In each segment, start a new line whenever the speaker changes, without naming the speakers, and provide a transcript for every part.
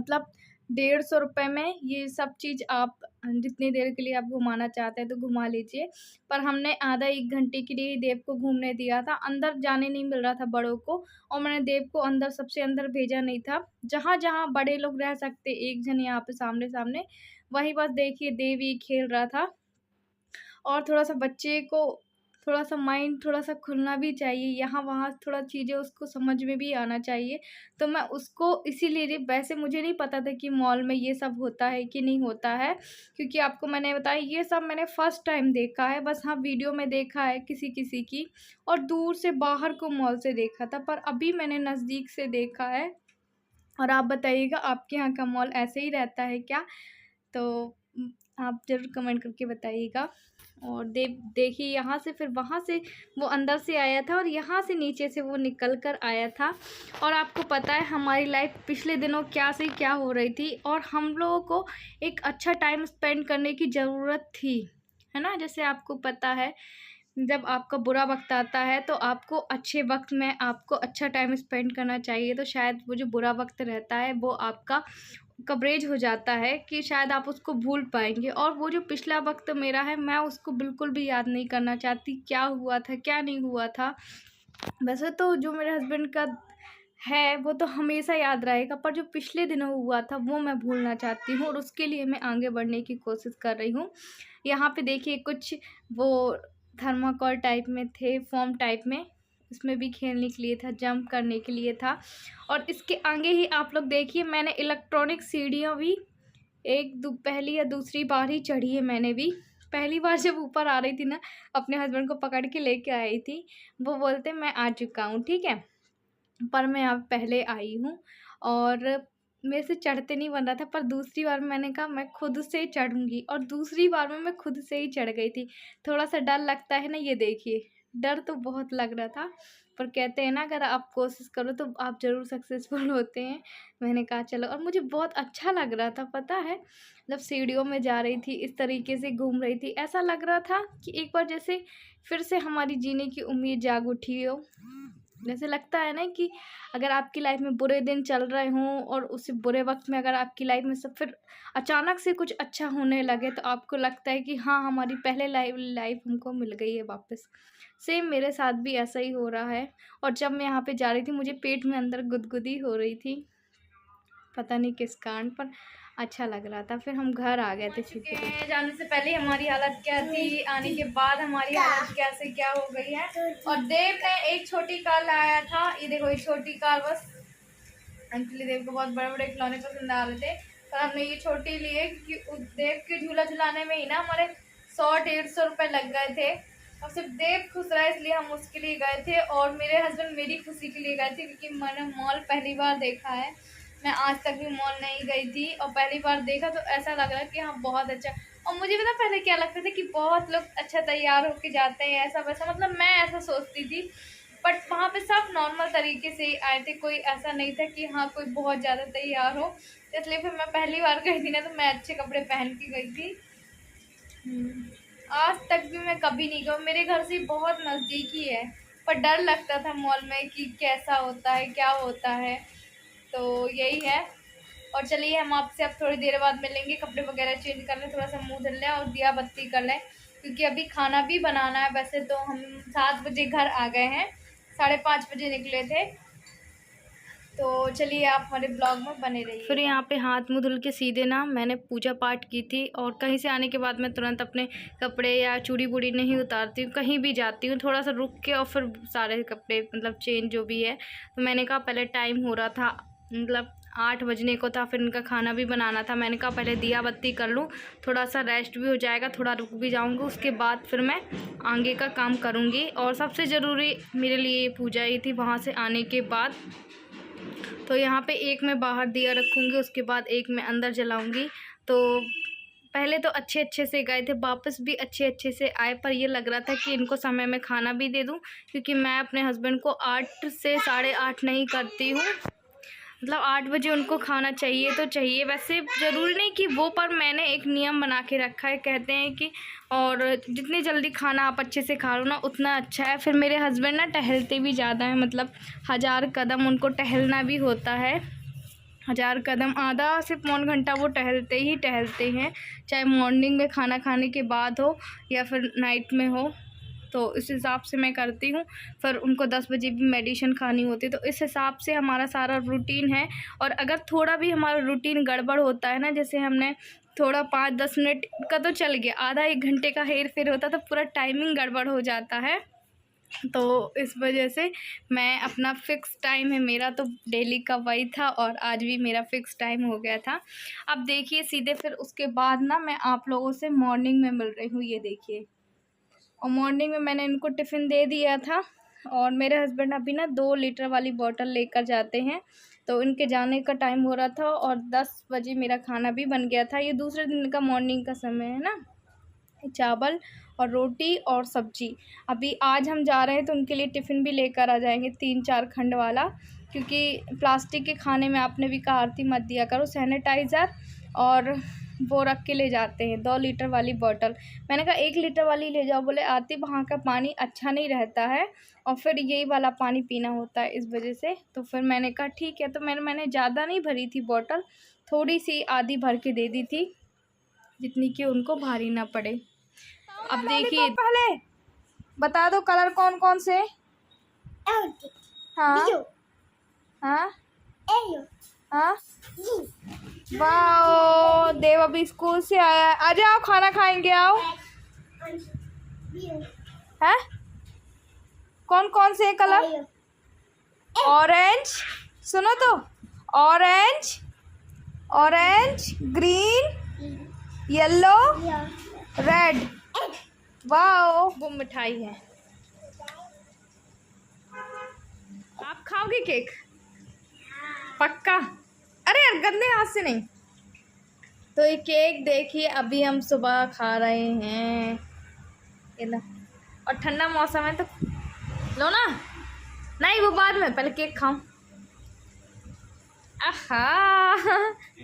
मतलब 150 रुपये में ये सब चीज़ आप जितनी देर के लिए आप घुमाना चाहते हैं तो घुमा लीजिए। पर हमने आधा 1 घंटे के लिए ही देव को घूमने दिया था, अंदर जाने नहीं मिल रहा था बड़ों को, और मैंने देव को अंदर सबसे अंदर भेजा नहीं था। जहाँ-जहाँ बड़े लोग रह सकते, एक जन यहाँ पे सामने-सामने, वहीं बस देखिए देव ही खेल रहा था। और थोड़ा-सा बच्चे को थोड़ा-सा माइंड थोड़ा-सा खुलना भी चाहिए, यहाँ-वहाँ थोड़ा चीज़ें उसको समझ में भी आना चाहिए। तो मैं उसको इसीलिए वैसे मुझे नहीं पता था कि मॉल में ये सब होता है कि नहीं होता है, क्योंकि आपको मैंने बताया ये सब मैंने फर्स्ट टाइम देखा है। बस हाँ, वीडियो में देखा है किसी-किसी की, और दूर से बाहर को मॉल से देखा था, पर अभी मैंने नज़दीक से देखा है। और आप बताइएगा आपके यहाँ का मॉल ऐसे ही रहता है क्या? तो आप ज़रूर कमेंट करके बताइएगा। और देखिए यहाँ से फिर वहाँ से वो अंदर से आया था और यहाँ से नीचे से वो निकल कर आया था। और आपको पता है हमारी लाइफ पिछले दिनों क्या से क्या हो रही थी, और हम लोगों को एक अच्छा टाइम स्पेंड करने की ज़रूरत थी, है ना? जैसे आपको पता है जब आपका बुरा वक़्त आता है तो आपको अच्छे वक़्त में आपको अच्छा टाइम स्पेंड करना चाहिए। तो शायद वो जो बुरा वक़्त रहता है वो आपका कवरेज हो जाता है कि शायद आप उसको भूल पाएँगे। और वो जो पिछला वक़्त मेरा है मैं उसको बिल्कुल भी याद नहीं करना चाहती, क्या हुआ था, क्या नहीं हुआ था। वैसे तो जो मेरे हस्बैंड का है वो तो हमेशा याद रहेगा, पर जो पिछले दिनों हुआ था वो मैं भूलना चाहती हूँ, और उसके लिए मैं आगे बढ़ने की कोशिश कर रही हूँ। यहाँ पे देखिए कुछ वो थर्माकोल टाइप में थे, फ़ोम टाइप में, इसमें भी खेलने के लिए था, जंप करने के लिए था। और इसके आगे ही आप लोग देखिए मैंने इलेक्ट्रॉनिक सीढ़ियाँ भी पहली या दूसरी बार ही चढ़ी है मैंने भी। पहली बार जब ऊपर आ रही थी ना, अपने हस्बैंड को पकड़ के लेके आई थी, वो बोलते मैं आ चुका हूँ, ठीक है? पर मैं अब पहले आई हूँ, और मेरे से चढ़ते नहीं बन रहा था, पर दूसरी बार मैंने कहा मैं खुद से चढ़ूँगी, और दूसरी बार में मैं खुद से ही चढ़ गई थी। थोड़ा-सा डर लगता है ना, ये देखिए, डर तो बहुत लग रहा था, पर कहते हैं ना अगर आप कोशिश करो तो आप ज़रूर सक्सेसफुल होते हैं। मैंने कहा चलो, और मुझे बहुत अच्छा लग रहा था पता है, जब सीढ़ियों में जा रही थी, इस तरीके से घूम रही थी, ऐसा लग रहा था कि एक बार जैसे फिर से हमारी जीने की उम्मीद जाग उठी हो। जैसे लगता है ना कि अगर आपकी लाइफ में बुरे दिन चल रहे हों और उस बुरे वक्त में अगर आपकी लाइफ में सब फिर अचानक से कुछ अच्छा होने लगे, तो आपको लगता है कि हाँ, हमारी पहले लाइफ हमको मिल गई है वापस। सेम मेरे साथ भी ऐसा ही हो रहा है। और जब मैं यहाँ पे जा रही थी मुझे पेट में अंदर गुदगुदी हो रही थी, पता नहीं किस कारण, पर अच्छा लग रहा था। फिर हम घर आ गए थे सीधे। जाने से पहले हमारी हालत क्या थी, आने के बाद हमारी हालत कैसे क्या हो गई है। और देव ने एक छोटी कार लाया था, ये देखो, ये छोटी कार, बस एक्चुअली देव को बहुत बड़े बड़े खिलौने पसंद आ रहे थे, पर हमने ये छोटी ली है क्योंकि देव के झूला झुलाने में ही ना हमारे 100-150 रुपये लग गए थे। और सिर्फ देव खुश रहा इसलिए हम उसके लिए गए थे, और मेरे हस्बैंड मेरी खुशी के लिए गए थे, क्योंकि मैंने मॉल पहली बार देखा है। मैं आज तक भी मॉल नहीं गई थी, और पहली बार देखा तो ऐसा लग रहा है कि हाँ बहुत अच्छा। और मुझे पता पहले क्या लगता था कि बहुत लोग अच्छा तैयार होके जाते हैं, ऐसा वैसा, मतलब मैं ऐसा सोचती थी। बट वहाँ पे सब नॉर्मल तरीके से ही आए थे, कोई ऐसा नहीं था कि हाँ कोई बहुत ज़्यादा तैयार हो। इसलिए फिर मैं पहली बार गई थी ना, तो मैं अच्छे कपड़े पहन के गई थी। आज तक भी मैं कभी नहीं गई, मेरे घर से बहुत नज़दीकी है, पर डर लगता था मॉल में कि कैसा होता है, क्या होता है। तो यही है। और चलिए हम आपसे अब थोड़ी देर बाद मिलेंगे, कपड़े वगैरह चेंज कर लें, थोड़ा सा मुंह धुल लें और दिया बत्ती कर लें, क्योंकि अभी खाना भी बनाना है। वैसे तो हम 7 बजे घर आ गए हैं, 5:30 बजे निकले थे। तो चलिए आप हमारे ब्लॉग में बने रहिए। फिर यहाँ पे हाथ मुँह धुल के सीधे ना मैंने पूजा पाठ की थी, और कहीं से आने के बाद मैं तुरंत अपने कपड़े या चूड़ी बूड़ी नहीं उतारती हूँ, कहीं भी जाती हूँ थोड़ा सा रुक के और फिर सारे कपड़े मतलब चेंज जो भी है। तो मैंने कहा पहले टाइम हो रहा था, मतलब 8 बजने को था, फिर इनका खाना भी बनाना था। मैंने कहा पहले दिया बत्ती कर लूँ, थोड़ा सा रेस्ट भी हो जाएगा, थोड़ा रुक भी जाऊँगी, उसके बाद फिर मैं आगे का काम करूँगी। और सबसे ज़रूरी मेरे लिए पूजा ही थी वहाँ से आने के बाद। तो यहाँ पे एक मैं बाहर दिया रखूँगी, उसके बाद एक मैं अंदर जलाऊँगी। तो पहले तो अच्छे अच्छे से गए थे, वापस भी अच्छे अच्छे से आए, पर ये लग रहा था कि इनको समय में खाना भी दे दूँ, क्योंकि मैं अपने हस्बैंड को 8 से 8:30 नहीं करती हूँ, मतलब 8 बजे उनको खाना चाहिए तो चाहिए। वैसे ज़रूरी नहीं कि वो, पर मैंने एक नियम बना के रखा है, कहते हैं कि और जितनी जल्दी खाना आप अच्छे से खा लो ना उतना अच्छा है। फिर मेरे हस्बैंड ना टहलते भी ज़्यादा हैं, मतलब 1000 कदम उनको टहलना भी होता है, 1000 कदम आधा से पौन घंटा वो टहलते ही टहलते हैं, चाहे मॉर्निंग में खाना खाने के बाद हो या फिर नाइट में हो। तो इस हिसाब से मैं करती हूँ। फिर उनको 10 बजे भी मेडिसिन खानी होती है, तो इस हिसाब से हमारा सारा रूटीन है। और अगर थोड़ा भी हमारा रूटीन गड़बड़ होता है ना, जैसे हमने थोड़ा 5-10 मिनट का तो चल गया, आधा 1 घंटे का हेर फेर होता तो पूरा टाइमिंग गड़बड़ हो जाता है। तो इस वजह से मैं अपना फ़िक्स टाइम है मेरा, तो डेली का वही था और आज भी मेरा फ़िक्स टाइम हो गया था। अब देखिए सीधे फिर उसके बाद ना मैं आप लोगों से मॉर्निंग में मिल रही हूँ, ये देखिए। और मॉर्निंग में मैंने इनको टिफ़िन दे दिया था और मेरे हस्बैंड अभी ना 2 लीटर वाली बॉटल लेकर जाते हैं, तो इनके जाने का टाइम हो रहा था और 10 बजे मेरा खाना भी बन गया था। ये दूसरे दिन का मॉर्निंग का समय है ना। चावल और रोटी और सब्जी। अभी आज हम जा रहे हैं तो उनके लिए टिफ़िन भी लेकर आ जाएंगे 3-4 खंड वाला, क्योंकि प्लास्टिक के खाने में आपने भी कहा आरती मत दिया करो। सैनिटाइज़र और वो रख के ले जाते हैं 2 लीटर वाली बॉटल। मैंने कहा 1 लीटर वाली ले जाओ, बोले आरती वहाँ का पानी अच्छा नहीं रहता है और फिर यही वाला पानी पीना होता है, इस वजह से। तो फिर मैंने कहा ठीक है। तो मैंने ज़्यादा नहीं भरी थी बॉटल, थोड़ी सी आधी भर के दे दी थी, जितनी कि उनको भारी ना पड़े। अब देखिए, पहले बता दो कलर कौन कौन से। हाँ हाँ हाँ। वाओ, देव अभी स्कूल से आया है। आ जाओ खाना खाएंगे, आओ। हैं कौन कौन से कलर? ऑरेंज, सुनो तो, orange, orange, green, yellow, red. Wow, वो मिठाई है। आप खाओगे केक? पक्का? अरे यार गंदे हाथ से नहीं। तो ये केक देखिए अभी हम सुबह खा रहे हैं, ये लो। और ठंडा मौसम है तो लो ना। नहीं वो बाद में, पहले केक खाओ। आहा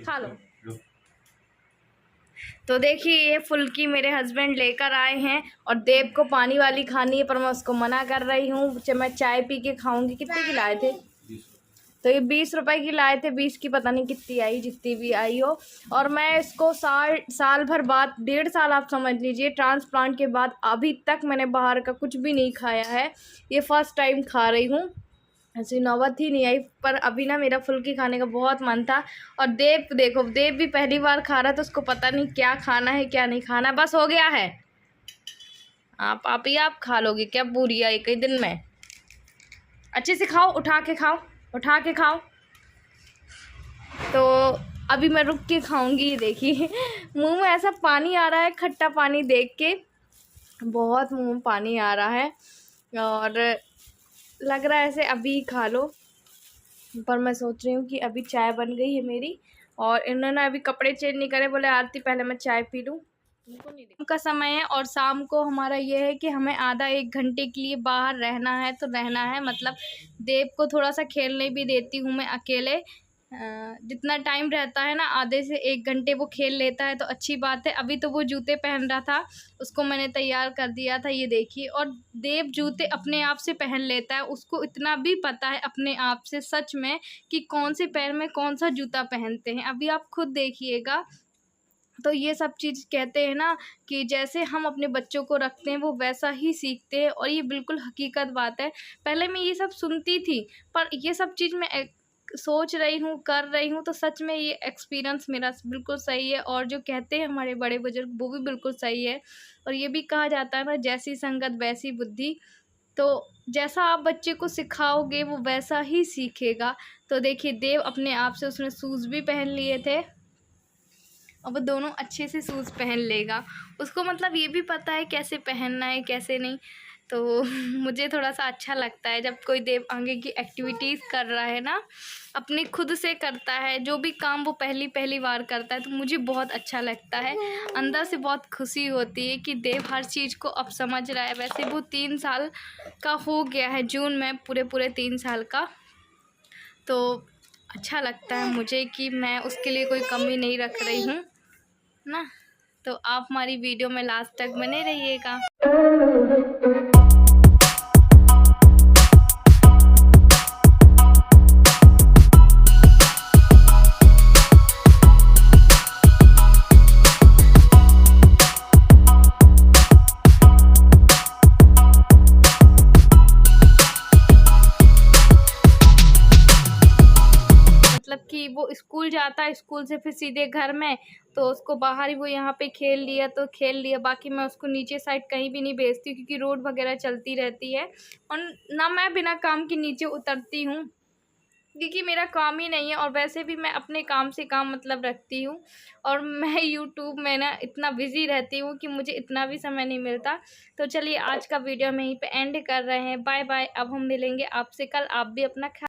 खा लो। तो देखिए ये फुल्की मेरे हस्बैंड लेकर आए हैं और देव को पानी वाली खानी है, पर मैं उसको मना कर रही हूँ। मैं चाय पी के खाऊंगी। कितने की लाए थे? तो ये 20 रुपए की लाए थे, 20 की पता नहीं कितनी आई, जितनी भी आई हो। और मैं इसको साल भर बाद, 1.5 साल आप समझ लीजिए, ट्रांसप्लांट के बाद अभी तक मैंने बाहर का कुछ भी नहीं खाया है। ये फर्स्ट टाइम खा रही हूँ, ऐसी नौबत ही नहीं आई। पर अभी ना मेरा फुल्की खाने का बहुत मन था। और देव देखो, देव भी पहली बार खा रहा है, तो उसको पता नहीं क्या खाना है क्या नहीं खाना। बस हो गया है। आप खा लोगे क्या पूरी एक ही दिन में? अच्छे से खाओ, उठा के खाओ, उठा के खाओ। तो अभी मैं रुक के खाऊंगी। देखिए मुंह में ऐसा पानी आ रहा है, खट्टा पानी देख के बहुत मुंह में पानी आ रहा है और लग रहा है ऐसे अभी खा लो। पर मैं सोच रही हूँ कि अभी चाय बन गई है मेरी और इन्होंने अभी कपड़े चेंज नहीं करे, बोले आरती पहले मैं चाय पी लूँ। का समय है और शाम को हमारा ये है कि हमें आधा 1 घंटे के लिए बाहर रहना है, तो रहना है। मतलब देव को थोड़ा सा खेलने भी देती हूँ मैं अकेले। जितना टाइम रहता है ना, आधे से 1 घंटे वो खेल लेता है तो अच्छी बात है। अभी तो वो जूते पहन रहा था, उसको मैंने तैयार कर दिया था, ये देखिए। और देव जूते अपने आप से पहन लेता है, उसको इतना भी पता है अपने आप से सच में कि कौन से पैर में कौन सा जूता पहनते हैं। अभी आप खुद देखिएगा। तो ये सब चीज़ कहते हैं ना कि जैसे हम अपने बच्चों को रखते हैं वो वैसा ही सीखते हैं, और ये बिल्कुल हकीकत बात है। पहले मैं ये सब सुनती थी, पर ये सब चीज़ मैं सोच रही हूँ, कर रही हूँ, तो सच में ये एक्सपीरियंस मेरा बिल्कुल सही है। और जो कहते हैं हमारे बड़े बुजुर्ग वो भी बिल्कुल सही है। और ये भी कहा जाता है ना, जैसी संगत वैसी बुद्धि। तो जैसा आप बच्चे को सिखाओगे वो वैसा ही सीखेगा। तो देखिए देव अपने आप से, उसने शूज़ भी पहन लिए थे और वो दोनों अच्छे से शूज़ पहन लेगा। उसको मतलब ये भी पता है कैसे पहनना है कैसे नहीं। तो मुझे थोड़ा सा अच्छा लगता है जब कोई देव आगे की एक्टिविटीज़ कर रहा है ना, अपने खुद से करता है, जो भी काम वो पहली बार करता है, तो मुझे बहुत अच्छा लगता है। अंदर से बहुत खुशी होती है कि देव हर चीज़ को अब समझ रहा है। वैसे वो 3 साल का हो गया है जून में, पूरे 3 साल का। तो अच्छा लगता है मुझे कि मैं उसके लिए कोई कमी नहीं रख रही हूँ ना। तो आप हमारी वीडियो में लास्ट तक बने रहिएगा। वो स्कूल जाता है, स्कूल से फिर सीधे घर में, तो उसको बाहर ही वो यहाँ पे खेल लिया तो खेल लिया, बाकी मैं उसको नीचे साइड कहीं भी नहीं भेजती क्योंकि रोड वगैरह चलती रहती है और ना मैं बिना काम के नीचे उतरती हूँ क्योंकि मेरा काम ही नहीं है और वैसे भी मैं अपने काम से काम मतलब रखती हूँ और मैं यूट्यूब में ना इतना बिज़ी रहती हूँ कि मुझे इतना भी समय नहीं मिलता। तो चलिए आज का वीडियो हम यहीं पे एंड कर रहे हैं। Bye bye. अब हम मिलेंगे आपसे कल। आप भी अपना ख्याल